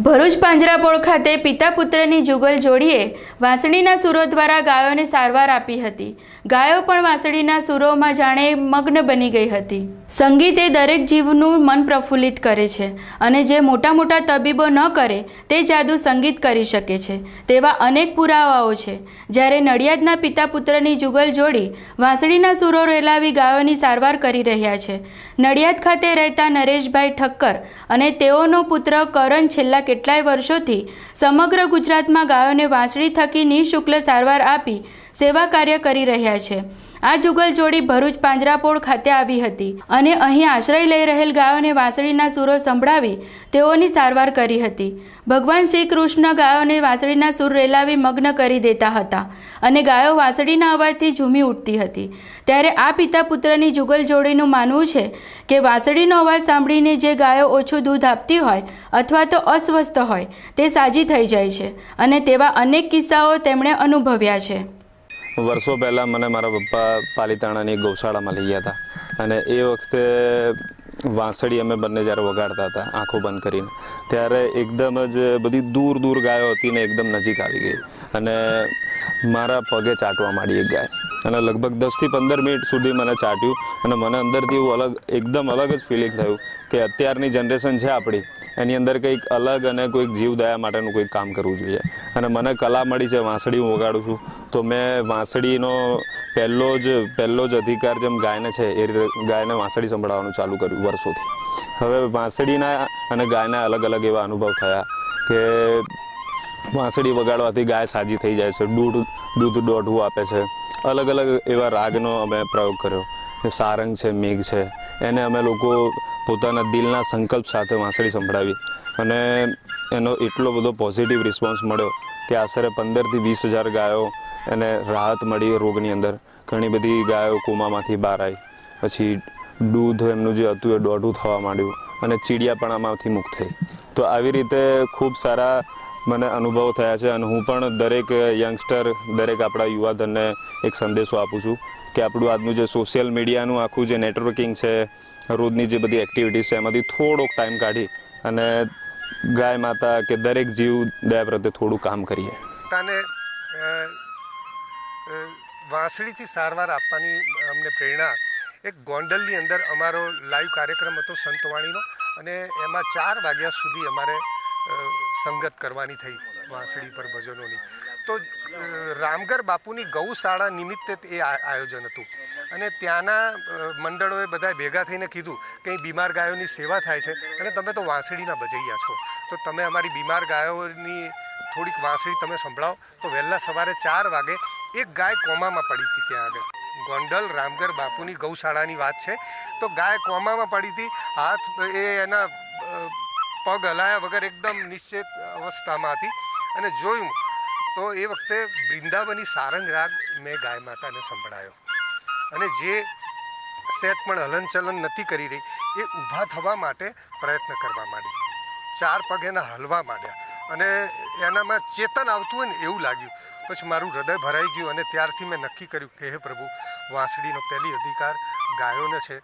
ભરૂચ પાંજરાપોળ ખાતે પિતા પુત્રની જુગલ જોડીએ વાંસળીના સૂરો દ્વારા ગાયોને સારવાર આપી હતી। ગાયો પણ વાંસળીના સૂરોમાં જાણે મગ્ન બની ગઈ હતી। સંગીત એ દરેક જીવનું મન પ્રફુલ્લિત કરે છે અને જે મોટા મોટા તબીબો ન કરે તે જાદુ સંગીત કરી શકે છે તેવા અનેક પુરાવાઓ છે। જ્યારે નડિયાદના પિતા પુત્રની જુગલ જોડી વાંસળીના સૂરો રેલાવી ગાયોની સારવાર કરી રહ્યા છે। નડિયાદ ખાતે રહેતા નરેશભાઈ ઠક્કર અને તેઓનો પુત્ર કરણ છેલ્લા કેટલાય વર્ષોથી સમગ્ર ગુજરાતમાં ગાયોને વાંસળી થકી નિઃશુલ્ક સારવાર આપી સેવા કાર્ય કરી રહ્યા છે। આ જુગલ જોડી ભરૂચ પાંજરાપોળ ખાતે આવી હતી અને અહીં આશ્રય લઈ રહેલ ગાયોને વાંસળીના સૂરો સંભળાવી તેઓની સારવાર કરી હતી। ભગવાન શ્રી કૃષ્ણ ગાયોને વાંસળીના સૂર રેલાવી મગ્ન કરી દેતા હતા અને ગાયો વાંસળીના અવાજથી ઝૂમી ઉઠતી હતી। ત્યારે આ પિતા પુત્રની જુગલ જોડીનું માનવું છે કે વાંસળીનો અવાજ સાંભળીને જે ગાયો ઓછું દૂધ આપતી હોય અથવા તો અસ્વસ્થ હોય તે સાજી થઈ જાય છે અને તેવા અનેક કિસ્સાઓ તેમણે અનુભવ્યા છે। વર્ષો પહેલાં મને મારા પપ્પા પાલીતાણાની ગૌશાળામાં લઈ ગયા હતા અને એ વખતે વાંસળી અમે બંને જ્યારે વગાડતા હતા આંખો બંધ કરીને ત્યારે એકદમ જ બધી દૂર દૂર ગાયો હતી ને એકદમ નજીક આવી ગઈ અને મારા પગે ચાટવા માંડી એક ગાય અને લગભગ 10થી 15 મિનિટ સુધી મને ચાટ્યું અને મને અંદરથી એવું એકદમ અલગ જ ફિલિંગ થયું કે અત્યારની જનરેશન છે આપણી એની અંદર કંઈક અલગ અને કોઈક જીવદયા માટેનું કોઈક કામ કરવું જોઈએ અને મને કલા મળી છે વાંસળી હું વગાડું છું તો મેં વાંસળીનો પહેલો જ અધિકાર જેમ ગાયને છે એ રીતે ગાયને વાંસળી સંભળાવવાનું ચાલુ કર્યું વર્ષોથી। હવે વાંસળીના અને ગાયના અલગ અલગ એવા અનુભવ થયા કે વાંસળી વગાડવાથી ગાય સાજી થઈ જાય છે, દૂધ દોઢવું આપે છે। અલગ અલગ એવા રાગનો અમે પ્રયોગ કર્યો, સારંગ છે, મેઘ છે, એને અમે લોકો પોતાના દિલના સંકલ્પ સાથે વાંસળી સંભળાવી અને એનો એટલો બધો પોઝિટિવ રિસ્પોન્સ મળ્યો કે આશરે 15થી 20 હજાર ગાયો એને રાહત મળી રોગની અંદર। ઘણી બધી ગાયો કોમામાંથી બહાર આવી, પછી દૂધ એમનું જે હતું એ દોઢું થવા માંડ્યું અને ચીડિયાપણામાંથી મુક્ત થઈ। તો આવી રીતે ખૂબ સારા મને અનુભવ થયા છે અને હું પણ દરેક યંગસ્ટર, દરેક આપણા યુવાધનને એક સંદેશો આપું છું કે આપણું આજનું જે સોશિયલ મીડિયાનું આખું જે નેટવર્કિંગ છે, રોજની જે બધી એક્ટિવિટીઝ છે એમાંથી થોડોક ટાઈમ કાઢી અને ગાય માતા કે દરેક જીવ દયા પ્રત્યે થોડું કામ કરીએ। પોતાને વાંસળીથી સારવાર આપવાની અમને પ્રેરણા એક ગોંડલની અંદર અમારો લાઈવ કાર્યક્રમ હતો સંતવાણીનો અને એમાં 4 વાગ્યા સુધી અમારે સંગત કરવાની થઈ વાંસળી પર ભજનોની। તો રામગર બાપુની ગૌશાળા નિમિત્તે એ આયોજન હતું અને ત્યાંના મંડળોએ બધા ભેગા થઈને કીધું કે બીમાર ગાયોની સેવા થાય છે અને તમે તો વાંસળીના બજૈયા છો તો તમે અમારી બીમાર ગાયોની થોડીક વાંસળી તમે સંભળાવો। તો વહેલા સવારે 4 વાગે એક ગાય કોમામાં પડી હતી ત્યાં આગળ, ગોંડલ રામગર બાપુની ગૌશાળાની વાત છે। તો ગાય કોમામાં પડી હતી, હાથ એના પગ હલાયા વગર એકદમ નિશ્ચિત અવસ્થામાં હતી અને જોયું તો એ વખતે વૃંદાવની સારંગ રાગ મેં ગાય માતાને સંભળાયો અને જે સેટ પણ હલનચલન નથી કરી રહી એ ઊભા થવા માટે પ્રયત્ન કરવા માંડી, 4 પગ એના હલવા માંડ્યા અને એનામાં ચેતન આવતું હોય ને એવું લાગ્યું। પછી મારું હૃદય ભરાઈ ગયું અને ત્યારથી મેં નક્કી કર્યું કે હે પ્રભુ, વાંસળીનો પહેલી અધિકાર ગાયોને છે।